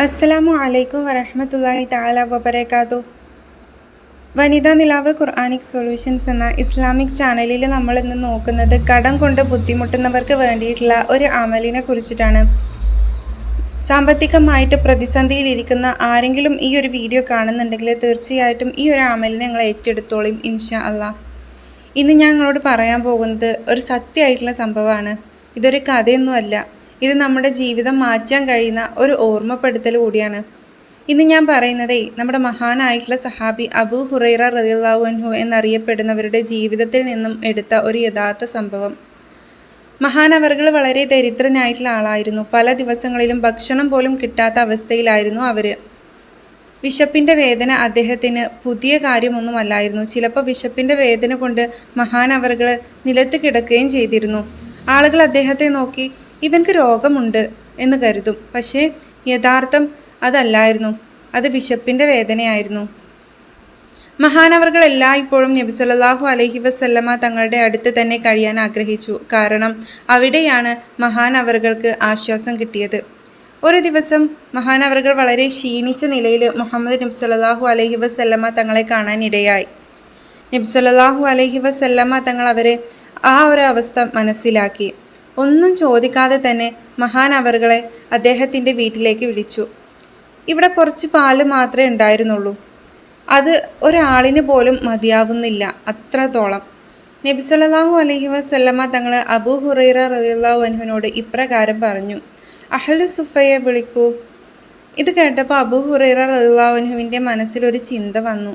അസ്സലാമു അലൈക്കും വറഹ്മത്തുള്ളാഹി തആല വബറകാതുഹു. വനിതാ നിലാവ് ഖുർആനിക് സൊല്യൂഷൻസ് എന്ന ഇസ്ലാമിക് ചാനലിൽ നമ്മൾ ഇന്ന് നോക്കുന്നത് കടം കൊണ്ട് ബുദ്ധിമുട്ടുന്നവർക്ക് വേണ്ടിയിട്ടുള്ള ഒരു അമലിനെ കുറിച്ചിട്ടാണ്. സാമ്പത്തികമായിട്ട് പ്രതിസന്ധിയിലിരിക്കുന്ന ആരെങ്കിലും ഈ ഒരു വീഡിയോ കാണുന്നുണ്ടെങ്കിൽ തീർച്ചയായിട്ടും ഈ ഒരു അമലിനെ നിങ്ങൾ ഏറ്റെടുത്തോളും ഇൻഷാ അള്ളാഹ്. ഇന്ന് ഞാൻ നിങ്ങളോട് പറയാൻ പോകുന്നത് ഒരു സത്യമായിട്ടുള്ള സംഭവമാണ്. ഇതൊരു കഥയൊന്നുമല്ല. ഇത് നമ്മുടെ ജീവിതം മാറ്റാൻ കഴിയുന്ന ഒരു ഓർമ്മപ്പെടുത്തൽ കൂടിയാണ്. ഇന്ന് ഞാൻ പറയുന്നതേ നമ്മുടെ മഹാനായിട്ടുള്ള സഹാബി അബൂ ഹുറൈറ റളിയല്ലാഹു അൻഹു എന്നറിയപ്പെടുന്നവരുടെ ജീവിതത്തിൽ നിന്നും എടുത്ത ഒരു യഥാർത്ഥ സംഭവം. മഹാനവറുകൾ വളരെ ദരിദ്രനായിട്ടുള്ള ആളായിരുന്നു. പല ദിവസങ്ങളിലും ഭക്ഷണം പോലും കിട്ടാത്ത അവസ്ഥയിലായിരുന്നു അവർ. വിശപ്പിൻ്റെ വേദന അദ്ദേഹത്തിന് പുതിയ കാര്യമൊന്നുമല്ലായിരുന്നു. ചിലപ്പോൾ വിശപ്പിൻ്റെ വേദന കൊണ്ട് മഹാനവറുകൾ നിലത്ത് കിടക്കുകയും ചെയ്തിരുന്നു. ആളുകൾ അദ്ദേഹത്തെ നോക്കി ഇവൻക്ക് രോഗമുണ്ട് എന്ന് കരുതും. പക്ഷേ യഥാർത്ഥം അതല്ലായിരുന്നു, അത് വിശപ്പിൻ്റെ വേദനയായിരുന്നു. മഹാനവറുകൾ എല്ലായ്പ്പോഴും നബി സല്ലല്ലാഹു അലൈഹി വസല്ലമ തങ്ങളുടെ അടുത്ത് തന്നെ കഴിയാൻ ആഗ്രഹിച്ചു. കാരണം അവിടെയാണ് മഹാനവറുകൾക്ക് ആശ്വാസം കിട്ടിയത്. ഒരു ദിവസം മഹാനവറുകൾ വളരെ ക്ഷീണിച്ച നിലയിൽ മുഹമ്മദ് നബി സല്ലല്ലാഹു അലൈഹി വസല്ലമ തങ്ങളെ കാണാനിടയായി. നബി സല്ലല്ലാഹു അലൈഹി വസല്ലമ തങ്ങൾ അവരെ ആ ഒരു അവസ്ഥ മനസ്സിലാക്കി. ഒന്നും ചോദിക്കാതെ തന്നെ മഹാനവറുകളെ അദ്ദേഹത്തിൻ്റെ വീട്ടിലേക്ക് വിളിച്ചു. ഇവിടെ കുറച്ച് പാല് മാത്രമേ ഉണ്ടായിരുന്നുള്ളൂ. അത് ഒരാളിന് പോലും മതിയാവുന്നില്ല, അത്രത്തോളം. നബി സല്ലല്ലാഹു അലൈഹി വസല്ലമ തങ്ങൾ അബൂ ഹുറൈറ റളിയല്ലാഹു അൻഹുവിനോട് ഇപ്രകാരം പറഞ്ഞു, അഹ്ലു സുഫയെ വിളിക്കൂ. ഇത് കേട്ടപ്പോൾ അബൂ ഹുറൈറ റളിയല്ലാഹു അൻഹുവിൻ്റെ മനസ്സിലൊരു ചിന്ത വന്നു.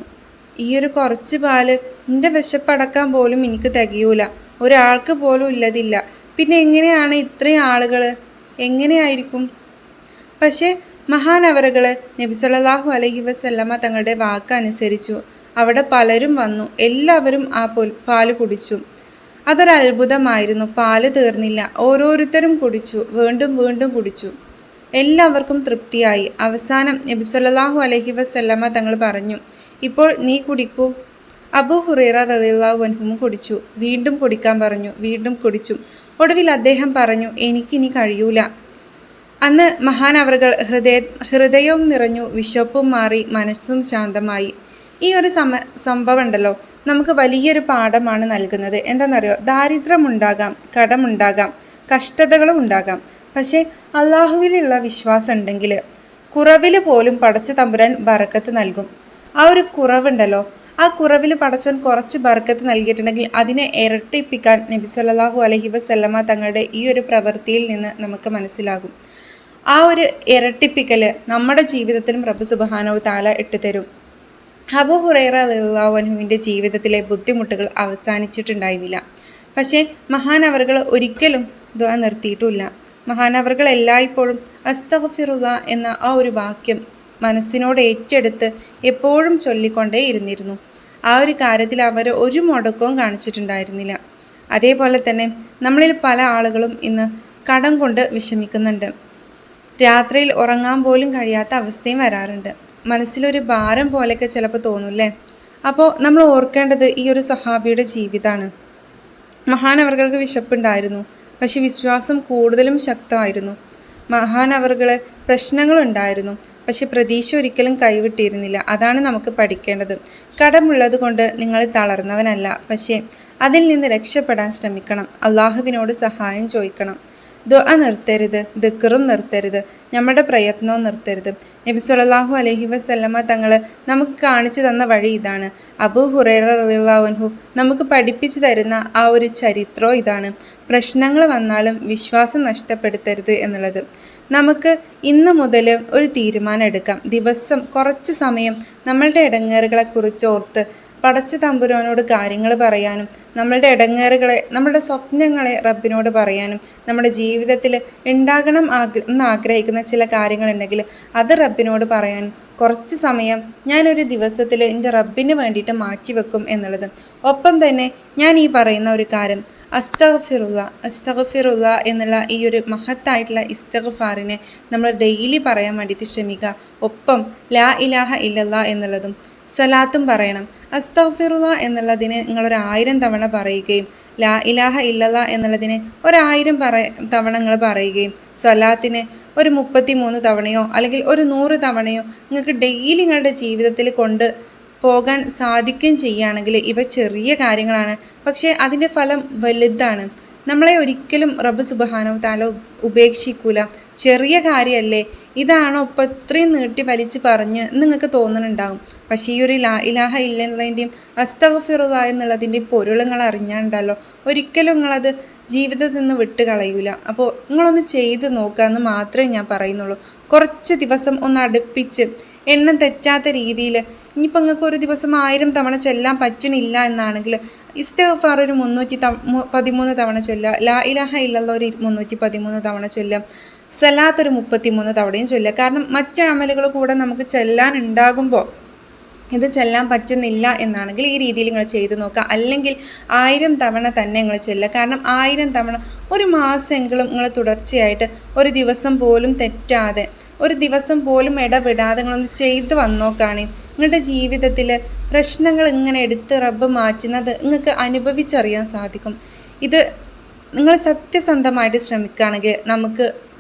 ഈ ഒരു കുറച്ച് പാല് എൻ്റെ വിശപ്പടക്കാൻ പോലും എനിക്ക് തികയൂല, ഒരാൾക്ക് പോലും ഇല്ലതില്ല. പിന്നെ എങ്ങനെയാണ് ഇത്രയും ആളുകൾ, എങ്ങനെയായിരിക്കും? പക്ഷേ മഹാനവറുകൾ നബി സല്ലല്ലാഹു അലൈഹി വസല്ലമ തങ്ങളുടെ വാക്ക് അനുസരിച്ചു. അവിടെ പലരും വന്നു. എല്ലാവരും ആ പാല് കുടിച്ചു. അതൊരത്ഭുതമായിരുന്നു. പാല് തീർന്നില്ല. ഓരോരുത്തരും കുടിച്ചു, വീണ്ടും വീണ്ടും കുടിച്ചു. എല്ലാവർക്കും തൃപ്തിയായി. അവസാനം നബി സല്ലല്ലാഹു അലൈഹി വസല്ലമ തങ്ങൾ പറഞ്ഞു, ഇപ്പോൾ നീ കുടിക്കൂ. അബൂ ഹുറൈറ റളിയല്ലാഹു അൻഹു കുടിച്ചു. വീണ്ടും കുടിക്കാൻ പറഞ്ഞു. വീണ്ടും കുടിച്ചു. ഒടുവിൽ അദ്ദേഹം പറഞ്ഞു, എനിക്കിനി കഴിയൂല. അന്ന് മഹാനവറുകൾ ഹൃദയവും നിറഞ്ഞു, വിശപ്പും മാറി, മനസ്സും ശാന്തമായി. ഈ ഒരു സംഭവം ഉണ്ടല്ലോ, നമുക്ക് വലിയൊരു പാഠമാണ് നൽകുന്നത്. എന്താണെന്നറിയോ? ദാരിദ്ര്യമുണ്ടാകാം, കടമുണ്ടാകാം, കഷ്ടതകളും ഉണ്ടാകാം. പക്ഷേ അള്ളാഹുവിലുള്ള വിശ്വാസം ഉണ്ടെങ്കിൽ കുറവിൽ പോലും പടച്ച തമ്പുരാൻ ബറക്കത്ത് നൽകും. ആ ഒരു കുറവുണ്ടല്ലോ, ആ കുറവിൽ പടച്ചവൻ കുറച്ച് ബർക്കത്ത് നൽകിയിട്ടുണ്ടെങ്കിൽ അതിനെ ഇരട്ടിപ്പിക്കാൻ നബി സല്ലല്ലാഹു അലൈഹി വസല്ലമ തങ്ങളുടെ ഈ ഒരു പ്രവൃത്തിയിൽ നിന്ന് നമുക്ക് മനസ്സിലാകും. ആ ഒരു ഇരട്ടിപ്പിക്കൽ നമ്മുടെ ജീവിതത്തിലും റബ്ബ് സുബ്ഹാനഹു തആല ഇട്ടുതരും. അബൂ ഹുറൈറ റളിയല്ലാഹു അൻഹുവിൻ്റെ ജീവിതത്തിലെ ബുദ്ധിമുട്ടുകൾ അവസാനിച്ചിട്ടുണ്ടായിരുന്നില്ല. പക്ഷേ മഹാനവറുകൾ ഒരിക്കലും ദുആ നിർത്തിയിട്ടുമില്ല. മഹാനവറുകൾ എല്ലായ്പ്പോഴും അസ്തഗ്ഫിറുല്ലാ എന്ന ആ ഒരു വാക്യം മനസ്സിനോട് ഏറ്റെടുത്ത് എപ്പോഴും ചൊല്ലിക്കൊണ്ടേ ഇരുന്നിരുന്നു. ആ ഒരു കാര്യത്തിൽ അവർ ഒരു മുടക്കവും കാണിച്ചിട്ടുണ്ടായിരുന്നില്ല. അതേപോലെ തന്നെ നമ്മളിൽ പല ആളുകളും ഇന്ന് കടം കൊണ്ട് വിഷമിക്കുന്നുണ്ട്. രാത്രിയിൽ ഉറങ്ങാൻ പോലും കഴിയാത്ത അവസ്ഥയും വരാറുണ്ട്. മനസ്സിലൊരു ഭാരം പോലെയൊക്കെ ചിലപ്പോൾ തോന്നൂല്ലേ? അപ്പോൾ നമ്മൾ ഓർക്കേണ്ടത് ഈ ഒരു സഹാബിയുടെ ജീവിതമാണ്. മഹാനവറുകൾക്ക് വിശപ്പുണ്ടായിരുന്നു, പക്ഷെ വിശ്വാസം കൂടുതലും ശക്തമായിരുന്നു. മഹാനവറുകൾ പ്രശ്നങ്ങളുണ്ടായിരുന്നു, പക്ഷെ പ്രതീക്ഷ ഒരിക്കലും കൈവിട്ടിരുന്നില്ല. അതാണ് നമുക്ക് പഠിക്കേണ്ടത്. കടമുള്ളത് കൊണ്ട് നിങ്ങൾ തളർന്നവനല്ല, പക്ഷേ അതിൽ നിന്ന് രക്ഷപ്പെടാൻ ശ്രമിക്കണം. അള്ളാഹുവിനോട് സഹായം ചോദിക്കണം. ദുആ നിർത്തരുത്, ദിക്റും നിർത്തരുത്, നമ്മുടെ പ്രയത്നവും നിർത്തരുത്. നബി സല്ലല്ലാഹു അലൈഹി വസല്ലമ തങ്ങൾ നമുക്ക് കാണിച്ചു തന്ന വഴി ഇതാണ്. അബൂ ഹുറൈറ റളിയല്ലാഹു അൻഹു നമുക്ക് പഠിപ്പിച്ചു തരുന്ന ആ ഒരു ചരിത്രവും ഇതാണ്. പ്രശ്നങ്ങൾ വന്നാലും വിശ്വാസം നഷ്ടപ്പെടുത്തരുത് എന്നുള്ളത്. നമുക്ക് ഇന്ന് മുതൽ ഒരു തീരുമാനം എടുക്കാം. ദിവസം കുറച്ച് സമയം നമ്മളുടെ ഇടങ്ങേറുകളെക്കുറിച്ച് ഓർത്ത് പടച്ച തമ്പുരാനോട് കാര്യങ്ങൾ പറയാനും, നമ്മളുടെ ഇടങ്ങേറുകളെ, നമ്മളുടെ സ്വപ്നങ്ങളെ റബ്ബിനോട് പറയാനും, നമ്മുടെ ജീവിതത്തിൽ ഉണ്ടാകണം എന്ന് ആഗ്രഹിക്കുന്ന ചില കാര്യങ്ങളുണ്ടെങ്കിൽ അത് റബ്ബിനോട് പറയാനും കുറച്ച് സമയം ഞാനൊരു ദിവസത്തിൽ എൻ്റെ റബ്ബിന് വേണ്ടിയിട്ട് മാറ്റിവെക്കും എന്നുള്ളത്. ഒപ്പം തന്നെ ഞാൻ ഈ പറയുന്ന ഒരു കാര്യം, അസ്തഗ്ഫിറുള്ള എന്നുള്ള ഈ ഒരു മഹത്തായിട്ടുള്ള ഇസ്തിഗ്ഫാറിനെ നമ്മൾ ഡെയിലി പറയാൻ വേണ്ടിയിട്ട് ശ്രമിക്കുക. ഒപ്പം ലാ ഇലാഹ ഇല്ലല്ലാ എന്നുള്ളതും സ്വലാത്തും പറയണം. അസ്തഗ്ഫിറുല്ലാ എന്നുള്ളതിന് നിങ്ങളൊരു 1000 തവണ പറയുകയും ലാ ഇലാഹ ഇല്ലല്ലാ എന്നുള്ളതിന് 1000 തവണ നിങ്ങൾ പറയുകയും സ്വലാത്തിന് ഒരു 33 തവണയോ അല്ലെങ്കിൽ ഒരു 100 തവണയോ നിങ്ങൾക്ക് ഡെയിലി നിങ്ങളുടെ ജീവിതത്തിൽ കൊണ്ട് പോകാൻ സാധിക്കുകയും ചെയ്യുകയാണെങ്കിൽ ഇവ ചെറിയ കാര്യങ്ങളാണ്, പക്ഷേ അതിൻ്റെ ഫലം വലുതാണ്. നമ്മളെ ഒരിക്കലും റബ്ബ് സുബ്ഹാനഹു തആല ഉപേക്ഷിക്കൂല. ചെറിയ കാര്യമല്ലേ, ഇതാണോ ഇപ്പം ഇത്രയും നീട്ടി വലിച്ച് പറഞ്ഞ് നിങ്ങൾക്ക് തോന്നുന്നുണ്ടാകും. പക്ഷേ ഈ ഒരു ലാ ഇലാഹ ഇല്ലല്ലതിൻ്റെയും അസ്തഗ്ഫിറുല്ലാഹ് എന്നുള്ളതിൻ്റെയും പൊരുൾ നിങ്ങൾ അറിഞ്ഞാണ്ടല്ലോ ഒരിക്കലും നിങ്ങളത് ജീവിതത്തിൽ നിന്ന് വിട്ട് കളയൂല. അപ്പോൾ നിങ്ങളൊന്ന് ചെയ്ത് നോക്കുക എന്ന് മാത്രമേ ഞാൻ പറയുന്നുള്ളൂ. കുറച്ച് ദിവസം ഒന്ന് അടുപ്പിച്ച് എണ്ണം തെറ്റാത്ത രീതിയിൽ, ഇനിയിപ്പോൾ നിങ്ങൾക്ക് ഒരു ദിവസം 1000 തവണ ചെല്ലാൻ പറ്റണില്ല എന്നാണെങ്കിൽ ഇസ്തിഗ്ഫാർ ഒരു 313 തവണ ചൊല്ലുക, ലാ ഇലാഹ ഇല്ലല്ലാഹ് ഒരു 313 തവണ ചൊല്ലുക, സലാത്ത് ഒരു 33 തവണയും ചൊല്ലുക. കാരണം മറ്റ് അമലുകൾ കൂടെ നമുക്ക് ചെല്ലാൻ ഉണ്ടാകുമ്പോൾ ഇത് ചെല്ലാൻ പറ്റുന്നില്ല എന്നാണെങ്കിൽ ഈ രീതിയിൽ നിങ്ങൾ ചെയ്ത് നോക്കുക. അല്ലെങ്കിൽ 1000 തവണ തന്നെ നിങ്ങൾ ചെല്ലുക. കാരണം 1000 തവണ ഒരു മാസമെങ്കിലും നിങ്ങൾ തുടർച്ചയായിട്ട് ഒരു ദിവസം പോലും തെറ്റാതെ, ഒരു ദിവസം പോലും ഇടപെടാതെ നിങ്ങളൊന്ന് ചെയ്ത് വന്നോക്കാണ്. നിങ്ങളുടെ ജീവിതത്തിൽ പ്രശ്നങ്ങൾ ഇങ്ങനെ എടുത്ത് റബ്ബ് മാറ്റുന്നത് നിങ്ങൾക്ക് അനുഭവിച്ചറിയാൻ സാധിക്കും. ഇത് നിങ്ങൾ സത്യസന്ധമായിട്ട് ശ്രമിക്കുകയാണെങ്കിൽ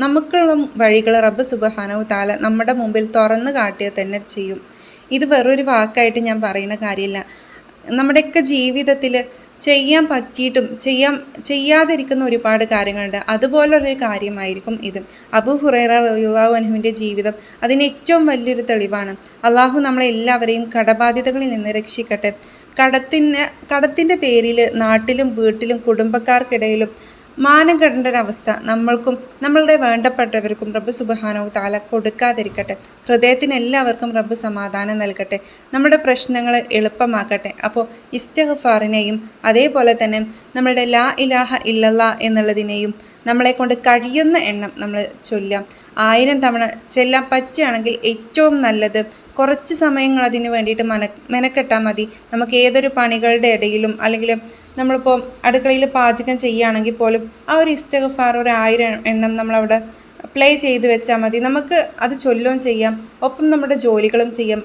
നമുക്കുള്ള വഴികൾ റബ്ബ് സുബ്ഹാനഹു തആല നമ്മുടെ മുമ്പിൽ തുറന്ന് കാട്ടുക തന്നെ ചെയ്യും. ഇത് വെറൊരു വാക്കായിട്ട് ഞാൻ പറയുന്ന കാര്യമില്ല. നമ്മുടെയൊക്കെ ജീവിതത്തിൽ ചെയ്യാൻ പറ്റിയിട്ടും ചെയ്യാതിരിക്കുന്ന ഒരുപാട് കാര്യങ്ങളുണ്ട്. അതുപോലൊരു കാര്യമായിരിക്കും ഇത്. അബൂ ഹുറൈറ റളിയല്ലാഹു അൻഹുവിൻ്റെ ജീവിതം അതിന് ഏറ്റവും വലിയൊരു തെളിവാണ്. അള്ളാഹു നമ്മളെല്ലാവരെയും കടബാധ്യതകളിൽ നിന്ന് രക്ഷിക്കട്ടെ. കടത്തിൻ്റെ പേരിൽ നാട്ടിലും വീട്ടിലും കുടുംബക്കാർക്കിടയിലും മാനം കെടേണ്ട ഒരവസ്ഥ നമ്മൾക്കും നമ്മളുടെ വേണ്ടപ്പെട്ടവർക്കും റബ്ബ് സുബ്ഹാനഹു തആല കൊടുക്കാതിരിക്കട്ടെ. ഹൃദയത്തിന് എല്ലാവർക്കും റബ്ബ് സമാധാനം നൽകട്ടെ, നമ്മുടെ പ്രശ്നങ്ങൾ എളുപ്പമാക്കട്ടെ. അപ്പോൾ ഇസ്തിഗ്ഫാറിനെയും അതേപോലെ തന്നെ നമ്മളുടെ ലാ ഇലാഹ ഇല്ലല്ലാഹ് എന്നുള്ളതിനെയും നമ്മളെ കൊണ്ട് കഴിയുന്ന എണ്ണം നമ്മൾ ചൊല്ലാം. 1000 തവണ ചെല്ലാൻ പറ്റുകയാണെങ്കിൽ ഏറ്റവും നല്ലത്. കുറച്ച് സമയങ്ങൾ അതിന് വേണ്ടിയിട്ട് മെനക്കെട്ടാൽ മതി. നമുക്ക് ഏതൊരു പണികളുടെ ഇടയിലും അല്ലെങ്കിൽ നമ്മളിപ്പോൾ അടുക്കളയിൽ പാചകം ചെയ്യുകയാണെങ്കിൽ പോലും ആ ഒരു ഇസ്തിഗ്ഫാർ ഒരു 1000 എണ്ണം നമ്മളവിടെ പ്ലേ ചെയ്ത് വെച്ചാൽ മതി. നമുക്ക് അത് ചൊല്ലുകയും ചെയ്യാം, ഒപ്പം നമ്മുടെ ജോലികളും ചെയ്യാം.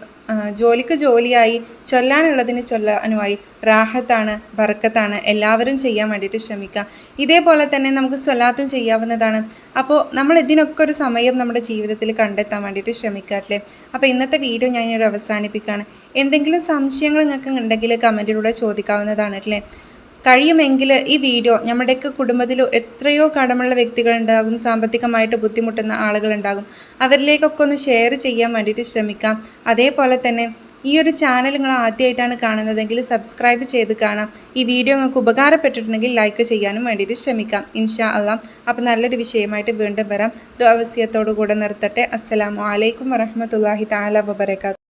ജോലിക്ക് ജോലിയായി, ചൊല്ലാനുള്ളതിന് ചൊല്ലാനുമായി. റാഹത്താണ്, ബർക്കത്താണ്. എല്ലാവരും ചെയ്യാൻ വേണ്ടിയിട്ട് ശ്രമിക്കുക. ഇതേപോലെ തന്നെ നമുക്ക് സ്വലാത്തും ചെയ്യാവുന്നതാണ്. അപ്പോൾ നമ്മൾ ഇതിനൊക്കെ ഒരു സമയം നമ്മുടെ ജീവിതത്തിൽ കണ്ടെത്താൻ വേണ്ടിയിട്ട് ശ്രമിക്കാറില്ലേ. അപ്പോൾ ഇന്നത്തെ വീഡിയോ ഞാനിവിടെ അവസാനിപ്പിക്കുകയാണ്. എന്തെങ്കിലും സംശയങ്ങൾ നിങ്ങൾക്ക് ഉണ്ടെങ്കിൽ കമൻറ്റിലൂടെ ചോദിക്കാവുന്നതാണ് അല്ലേ. കഴിയുമെങ്കിൽ ഈ വീഡിയോ നമ്മുടെയൊക്കെ കുടുംബത്തിൽ എത്രയോ കടമുള്ള വ്യക്തികളുണ്ടാകും, സാമ്പത്തികമായിട്ട് ബുദ്ധിമുട്ടുന്ന ആളുകളുണ്ടാകും, അവരിലേക്കൊക്കെ ഒന്ന് ഷെയർ ചെയ്യാൻ വേണ്ടിയിട്ട് ശ്രമിക്കാം. അതേപോലെ തന്നെ ഈ ഒരു ചാനൽ നിങ്ങൾ ആദ്യമായിട്ടാണ് കാണുന്നതെങ്കിൽ സബ്സ്ക്രൈബ് ചെയ്ത് കാണാം. ഈ വീഡിയോ നിങ്ങൾക്ക് ഉപകാരപ്പെട്ടിട്ടുണ്ടെങ്കിൽ ലൈക്ക് ചെയ്യാനും വേണ്ടിയിട്ട് ശ്രമിക്കാം. ഇൻഷാ അള്ളാഹ്. അപ്പോൾ നല്ലൊരു വിഷയമായിട്ട് വീണ്ടും വരാം. ദുആ വസിയത്തോടു കൂടെ നിർത്തട്ടെ. അസ്സലാമു അലൈക്കും വറഹ്മത്തുള്ളാഹി തആല വബറകാതുഹു.